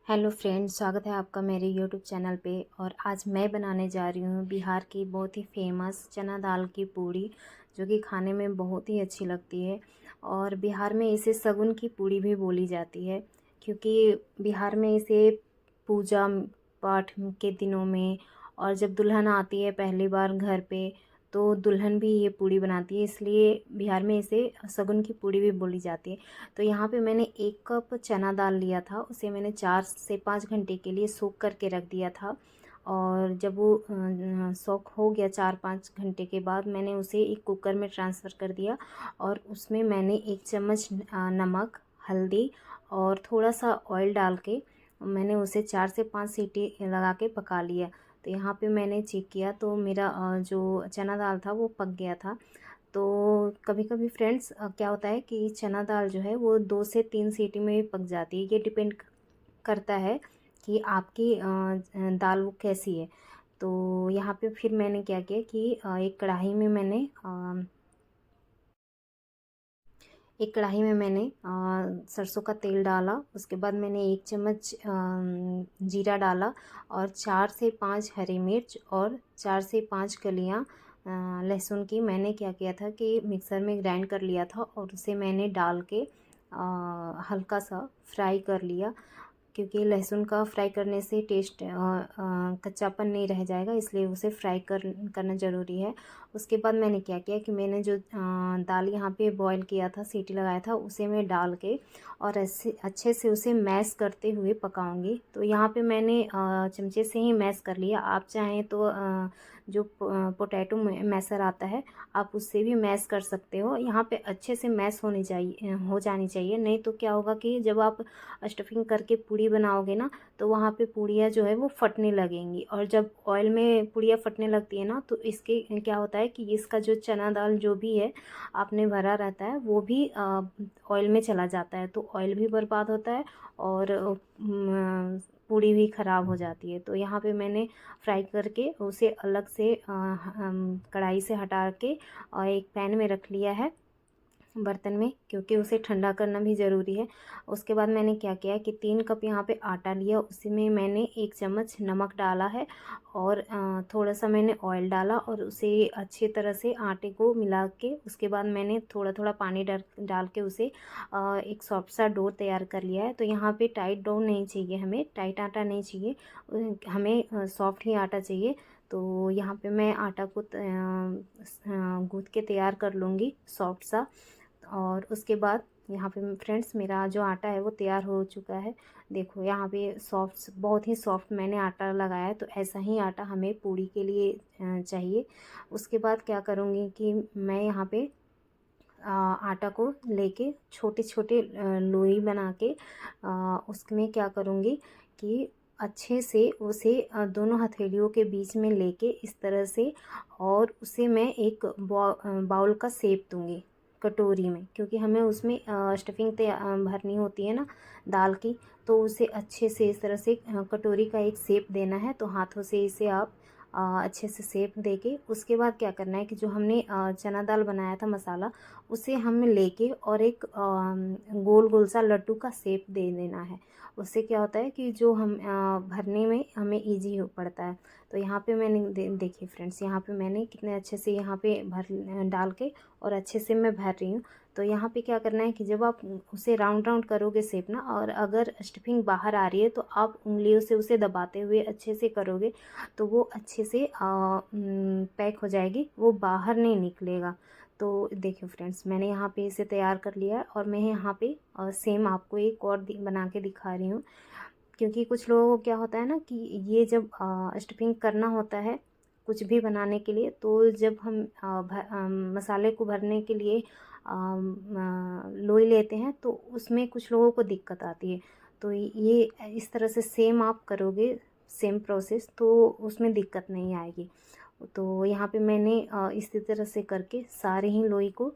Hello friends, स्वागत है आपका मेरे यूट्यूब चैनल पे। और आज मैं बनाने जा रही हूँ बिहार की बहुत ही फेमस चना दाल की पूड़ी, जो कि खाने में बहुत ही अच्छी लगती है। और बिहार में इसे सगुन की पूड़ी भी बोली जाती है, क्योंकि बिहार में इसे पूजा पाठ के दिनों में, और जब दुल्हन आती है पहली बार घर पे, तो दुल्हन भी ये पूड़ी बनाती है, इसलिए बिहार में इसे सगुन की पूड़ी भी बोली जाती है। तो यहाँ पे मैंने 1 कप चना दाल लिया था, उसे मैंने 4 से 5 घंटे के लिए सोख करके रख दिया था। और जब वो सोख हो गया 4-5 घंटे के बाद, मैंने उसे एक कुकर में ट्रांसफ़र कर दिया। और उसमें मैंने 1 चम्मच नमक, हल्दी और थोड़ा सा ऑयल डाल के मैंने उसे 4 से 5 सीटी लगा के पका लिया। तो यहाँ पे मैंने चेक किया तो मेरा जो चना दाल था वो पक गया था। तो कभी कभी फ्रेंड्स क्या होता है कि चना दाल जो है वो 2 से 3 सीटी में भी पक जाती है। ये डिपेंड करता है कि आपकी दाल वो कैसी है। तो यहाँ पे फिर मैंने क्या किया कि एक कढ़ाई में मैंने सरसों का तेल डाला। उसके बाद मैंने 1 चम्मच जीरा डाला, और 4 से 5 हरी मिर्च और 4 से 5 कलियाँ लहसुन की मैंने क्या किया था कि मिक्सर में ग्राइंड कर लिया था, और उसे मैंने डाल के हल्का सा फ्राई कर लिया। क्योंकि लहसुन का फ्राई करने से टेस्ट कच्चापन नहीं रह जाएगा, इसलिए उसे फ्राई करना ज़रूरी है। उसके बाद मैंने क्या किया कि मैंने जो दाल यहाँ पे बॉईल किया था, सीटी लगाया था, उसे मैं डाल के और ऐसे अच्छे से उसे मैश करते हुए पकाऊंगी। तो यहाँ पे मैंने चमचे से ही मैश कर लिया। आप चाहें तो जो पोटैटो मैशर आता है, आप उससे भी मैश कर सकते हो। यहाँ पे अच्छे से मैश हो जानी चाहिए, नहीं तो क्या होगा कि जब आप स्टफिंग करके पूड़ी बनाओगे ना, तो वहाँ पे पूड़ियाँ जो है वो फटने लगेंगी। और जब ऑयल में पूड़ियाँ फटने लगती है ना, तो इसके क्या होता है कि इसका जो चना दाल जो भी है आपने भरा रहता है, वो भी ऑयल में चला जाता है, तो ऑयल भी बर्बाद होता है, और पूड़ी भी ख़राब हो जाती है। तो यहाँ पे मैंने फ्राई करके उसे अलग से कढ़ाई से हटा के और एक पैन में रख लिया है, बर्तन में, क्योंकि उसे ठंडा करना भी ज़रूरी है। उसके बाद मैंने क्या किया कि 3 कप यहाँ पे आटा लिया, उसी में मैंने 1 चम्मच नमक डाला है, और थोड़ा सा मैंने ऑयल डाला, और उसे अच्छी तरह से आटे को मिला के उसके बाद मैंने थोड़ा थोड़ा पानी डाल के उसे एक सॉफ्ट सा डो तैयार कर लिया है। तो यहाँ पे टाइट डो नहीं चाहिए, हमें टाइट आटा नहीं चाहिए, हमें सॉफ्ट ही आटा चाहिए। तो यहाँ पे मैं आटा को गूँथ के तैयार कर लूँगी सॉफ्ट सा। और उसके बाद यहाँ पे फ्रेंड्स मेरा जो आटा है वो तैयार हो चुका है। देखो यहाँ पे सॉफ्ट, बहुत ही सॉफ्ट मैंने आटा लगाया है। तो ऐसा ही आटा हमें पूड़ी के लिए चाहिए। उसके बाद क्या करूँगी कि मैं यहाँ पे आटा को लेके छोटे छोटे लोई बना के उसमें क्या करूँगी कि अच्छे से उसे दोनों हथेलियों के बीच में लेके इस तरह से, और उसे मैं एक बाउल का शेप दूँगी कटोरी में, क्योंकि हमें उसमें स्टफिंग भरनी होती है ना दाल की। तो उसे अच्छे से इस तरह से कटोरी का एक शेप देना है। तो हाथों से इसे आप अच्छे से शेप देके, उसके बाद क्या करना है कि जो हमने चना दाल बनाया था मसाला, उसे हमें लेके और एक गोल गोल सा लड्डू का शेप दे देना है। उससे क्या होता है कि जो हम भरने में हमें इजी हो पड़ता है। तो यहाँ पे मैंने देखिए फ्रेंड्स, यहाँ पे मैंने कितने अच्छे से यहाँ पे डाल के और अच्छे से मैं भर रही हूँ। तो यहाँ पे क्या करना है कि जब आप उसे राउंड राउंड करोगे शेप ना, और अगर स्टफिंग बाहर आ रही है, तो आप उंगलियों से उसे दबाते हुए अच्छे से करोगे, तो वो अच्छे से पैक हो जाएगी, वो बाहर नहीं निकलेगा। तो देखिए फ्रेंड्स, मैंने यहाँ पे इसे तैयार कर लिया है, और मैं यहाँ पे सेम आपको एक और बना के दिखा रही हूँ। क्योंकि कुछ लोगों को क्या होता है ना कि ये जब स्टफिंग करना होता है कुछ भी बनाने के लिए, तो जब हम मसाले को भरने के लिए लोई लेते हैं, तो उसमें कुछ लोगों को दिक्कत आती है। तो ये इस तरह से सेम आप करोगे, सेम प्रोसेस, तो उसमें दिक्कत नहीं आएगी। तो यहाँ पे मैंने इसी तरह से करके सारे ही लोई को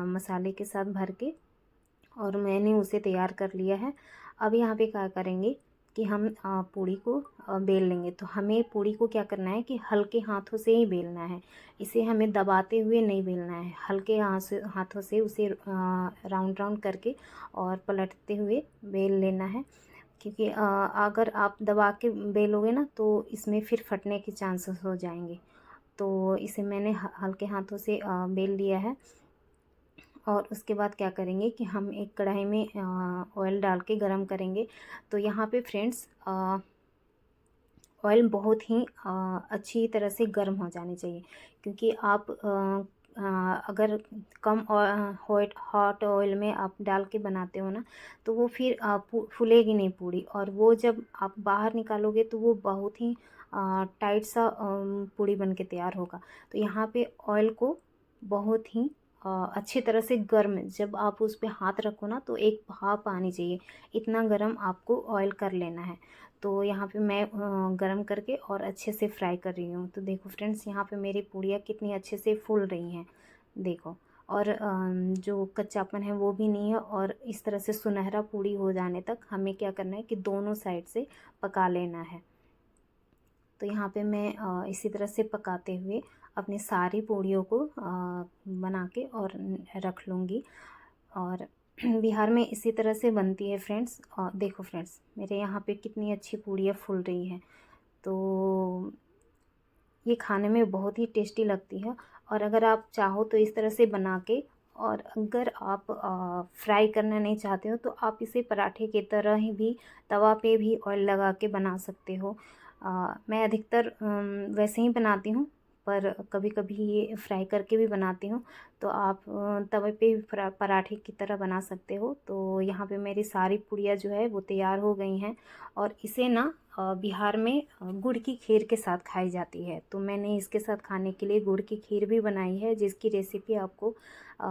मसाले के साथ भर के, और मैंने उसे तैयार कर लिया है। अब यहाँ पे क्या करेंगे कि हम पूड़ी को बेल लेंगे। तो हमें पूड़ी को क्या करना है कि हल्के हाथों से ही बेलना है, इसे हमें दबाते हुए नहीं बेलना है। हल्के हाथों से उसे राउंड राउंड करके और पलटते हुए बेल लेना है। क्योंकि अगर आप दबा के बेलोगे ना तो इसमें फिर फटने के चांसेस हो जाएंगे। तो इसे मैंने हल्के हाथों से बेल लिया है। और उसके बाद क्या करेंगे कि हम एक कढ़ाई में ऑयल डाल के गरम करेंगे। तो यहाँ पे फ्रेंड्स ऑयल बहुत ही अच्छी तरह से गर्म हो जानी चाहिए, क्योंकि आप अगर कम हॉट ऑयल में आप डाल के बनाते हो ना, तो वो फिर फूलेगी नहीं पूड़ी, और वो जब आप बाहर निकालोगे तो वो बहुत ही टाइट सा पूड़ी बन के तैयार होगा। तो यहाँ पे ऑयल को बहुत ही अच्छी तरह से गर्म, जब आप उस पे हाथ रखो ना तो एक भाप आनी चाहिए, इतना गर्म आपको ऑयल कर लेना है। तो यहाँ पे मैं गरम करके और अच्छे से फ्राई कर रही हूँ। तो देखो फ्रेंड्स, यहाँ पे मेरी पूड़ियाँ कितनी अच्छे से फूल रही हैं, देखो। और जो कच्चापन है वो भी नहीं है, और इस तरह से सुनहरा पूड़ी हो जाने तक हमें क्या करना है कि दोनों साइड से पका लेना है। तो यहाँ पे मैं इसी तरह से पकाते हुए अपनी सारी पूड़ियों को बना के और रख लूँगी। और बिहार में इसी तरह से बनती है फ्रेंड्स। और देखो फ्रेंड्स, मेरे यहाँ पे कितनी अच्छी पूड़ियाँ फूल रही हैं। तो ये खाने में बहुत ही टेस्टी लगती है। और अगर आप चाहो तो इस तरह से बना के, और अगर आप फ्राई करना नहीं चाहते हो तो आप इसे पराठे की तरह ही भी तवा पे भी ऑयल लगा के बना सकते हो। मैं अधिकतर वैसे ही बनाती हूँ, पर कभी कभी ये फ्राई करके भी बनाती हूँ। तो आप तवे पे भी पराठे की तरह बना सकते हो। तो यहाँ पे मेरी सारी पूड़ियाँ जो है वो तैयार हो गई हैं। और इसे ना बिहार में गुड़ की खीर के साथ खाई जाती है। तो मैंने इसके साथ खाने के लिए गुड़ की खीर भी बनाई है, जिसकी रेसिपी आपको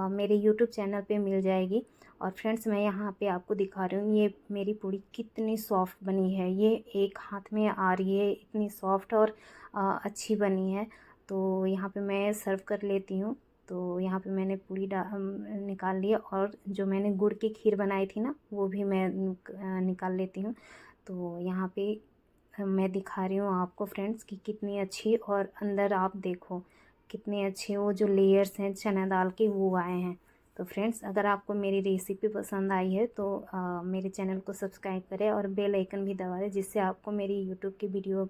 मेरे यूट्यूब चैनल पे मिल जाएगी। और फ्रेंड्स, मैं यहाँ पे आपको दिखा रही हूँ ये मेरी पूड़ी कितनी सॉफ्ट बनी है। ये एक हाथ में आ रही है, इतनी सॉफ्ट और अच्छी बनी है। तो यहाँ पे मैं सर्व कर लेती हूँ। तो यहाँ पे मैंने पूड़ी निकाल लिया, और जो मैंने गुड़ की खीर बनाई थी ना वो भी मैं निकाल लेती हूँ। तो यहाँ पे मैं दिखा रही हूँ आपको फ्रेंड्स कि कितनी अच्छी, और अंदर आप देखो कितने अच्छे वो जो लेयर्स हैं चना दाल के वो आए हैं। तो फ्रेंड्स, अगर आपको मेरी रेसिपी पसंद आई है तो मेरे चैनल को सब्सक्राइब करें और बेल आइकन भी दबा दें, जिससे आपको मेरी यूट्यूब की वीडियो